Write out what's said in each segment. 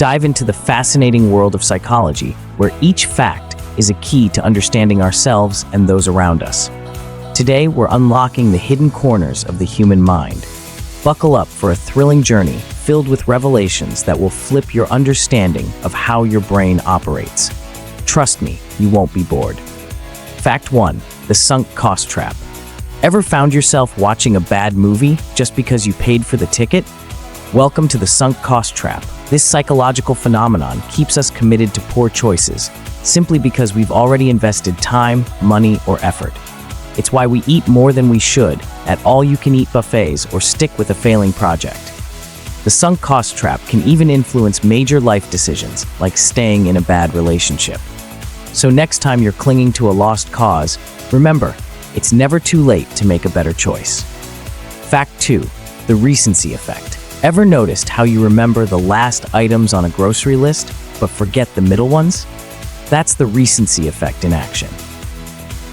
dive into the fascinating world of psychology, where each fact is a key to understanding ourselves and those around us. Today, we're unlocking the hidden corners of the human mind. Buckle up for a thrilling journey filled with revelations that will flip your understanding of how your brain operates. Trust me, you won't be bored. Fact 1. The sunk cost trap. Ever found yourself watching a bad movie just because you paid for the ticket? Welcome to the sunk cost trap. This psychological phenomenon keeps us committed to poor choices, simply because we've already invested time, money, or effort. It's why we eat more than we should at all-you-can-eat buffets or stick with a failing project. The sunk cost trap can even influence major life decisions, like staying in a bad relationship. So next time you're clinging to a lost cause, remember, it's never too late to make a better choice. Fact 2. The recency effect. Ever noticed how you remember the last items on a grocery list, but forget the middle ones? That's the recency effect in action.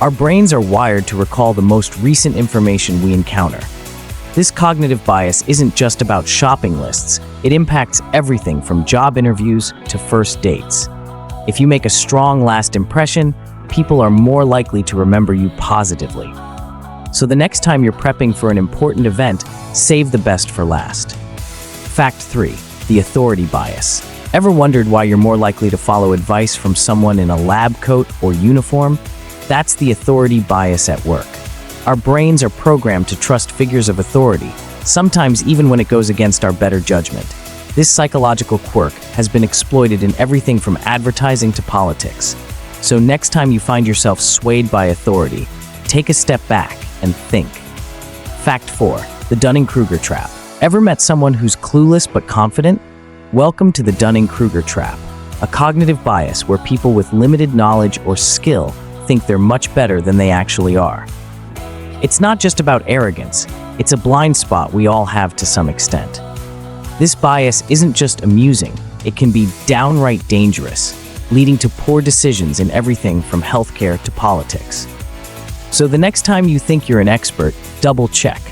Our brains are wired to recall the most recent information we encounter. This cognitive bias isn't just about shopping lists, it impacts everything from job interviews to first dates. If you make a strong last impression, people are more likely to remember you positively. So the next time you're prepping for an important event, save the best for last. Fact 3. The authority bias. Ever wondered why you're more likely to follow advice from someone in a lab coat or uniform? That's the authority bias at work. Our brains are programmed to trust figures of authority, sometimes even when it goes against our better judgment. This psychological quirk has been exploited in everything from advertising to politics. So next time you find yourself swayed by authority, take a step back and think. Fact 4. The Dunning-Kruger trap. Ever met someone who's clueless but confident? Welcome to the Dunning-Kruger trap, a cognitive bias where people with limited knowledge or skill think they're much better than they actually are. It's not just about arrogance, it's a blind spot we all have to some extent. This bias isn't just amusing, it can be downright dangerous, leading to poor decisions in everything from healthcare to politics. So the next time you think you're an expert, double check.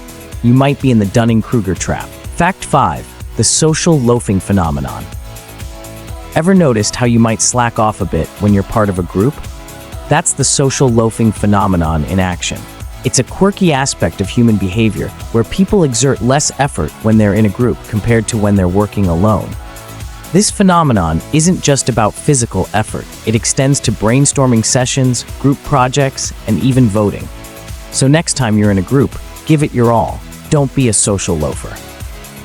You might be in the Dunning-Kruger trap. Fact 5. The social loafing phenomenon. Ever noticed how you might slack off a bit when you're part of a group? That's the social loafing phenomenon in action. It's a quirky aspect of human behavior where people exert less effort when they're in a group compared to when they're working alone. This phenomenon isn't just about physical effort. It extends to brainstorming sessions, group projects, and even voting. So next time you're in a group, give it your all. Don't be a social loafer.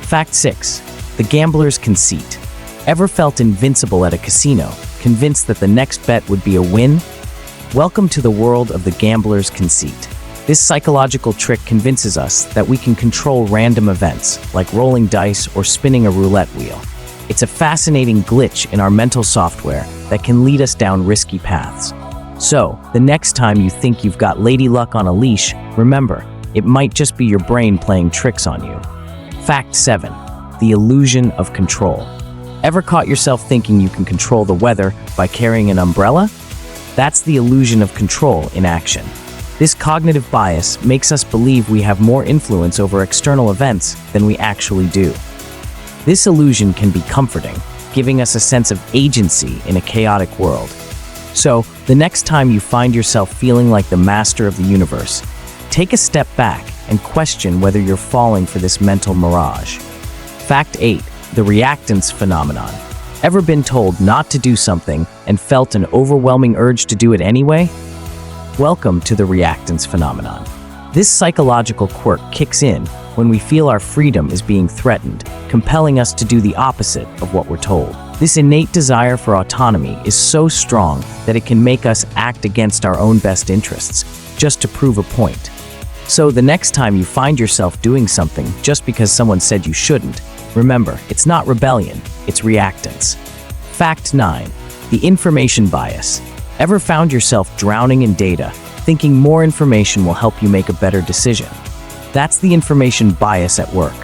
Fact 6. The gambler's conceit. Ever felt invincible at a casino, convinced that the next bet would be a win? Welcome to the world of the gambler's conceit. This psychological trick convinces us that we can control random events, like rolling dice or spinning a roulette wheel. It's a fascinating glitch in our mental software that can lead us down risky paths. So, the next time you think you've got Lady Luck on a leash, remember, it might just be your brain playing tricks on you. Fact 7. The illusion of control. Ever caught yourself thinking you can control the weather by carrying an umbrella? That's the illusion of control in action. This cognitive bias makes us believe we have more influence over external events than we actually do. This illusion can be comforting, giving us a sense of agency in a chaotic world. So, the next time you find yourself feeling like the master of the universe, take a step back and question whether you're falling for this mental mirage. Fact 8. The reactance phenomenon. Ever been told not to do something and felt an overwhelming urge to do it anyway? Welcome to the reactance phenomenon. This psychological quirk kicks in when we feel our freedom is being threatened, compelling us to do the opposite of what we're told. This innate desire for autonomy is so strong that it can make us act against our own best interests, just to prove a point. So the next time you find yourself doing something just because someone said you shouldn't, remember, it's not rebellion, it's reactance. Fact 9. The information bias. Ever found yourself drowning in data, thinking more information will help you make a better decision? That's the information bias at work.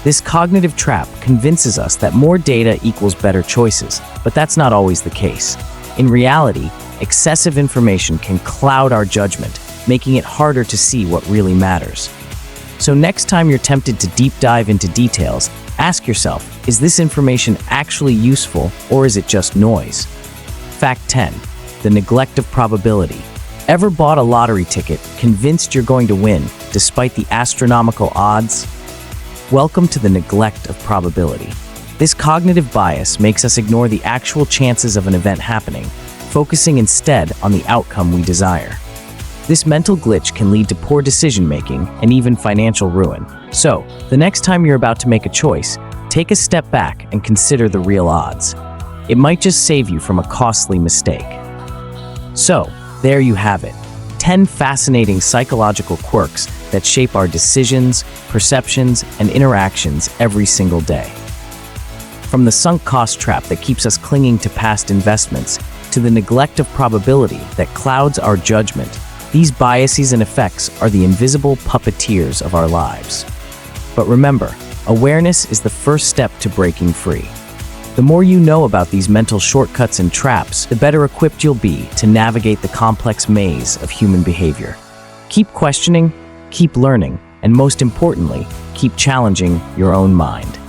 This cognitive trap convinces us that more data equals better choices, but that's not always the case. In reality, excessive information can cloud our judgment, making it harder to see what really matters. So next time you're tempted to deep dive into details, ask yourself, is this information actually useful or is it just noise? Fact 10. The neglect of probability. Ever bought a lottery ticket, convinced you're going to win, despite the astronomical odds? Welcome to the neglect of probability. This cognitive bias makes us ignore the actual chances of an event happening, focusing instead on the outcome we desire. This mental glitch can lead to poor decision-making and even financial ruin. So, the next time you're about to make a choice, take a step back and consider the real odds. It might just save you from a costly mistake. So, there you have it. 10 fascinating psychological quirks that shape our decisions, perceptions, and interactions every single day. From the sunk cost trap that keeps us clinging to past investments, to the neglect of probability that clouds our judgment, these biases and effects are the invisible puppeteers of our lives. But remember, awareness is the first step to breaking free. The more you know about these mental shortcuts and traps, the better equipped you'll be to navigate the complex maze of human behavior. Keep questioning, keep learning, and most importantly, keep challenging your own mind.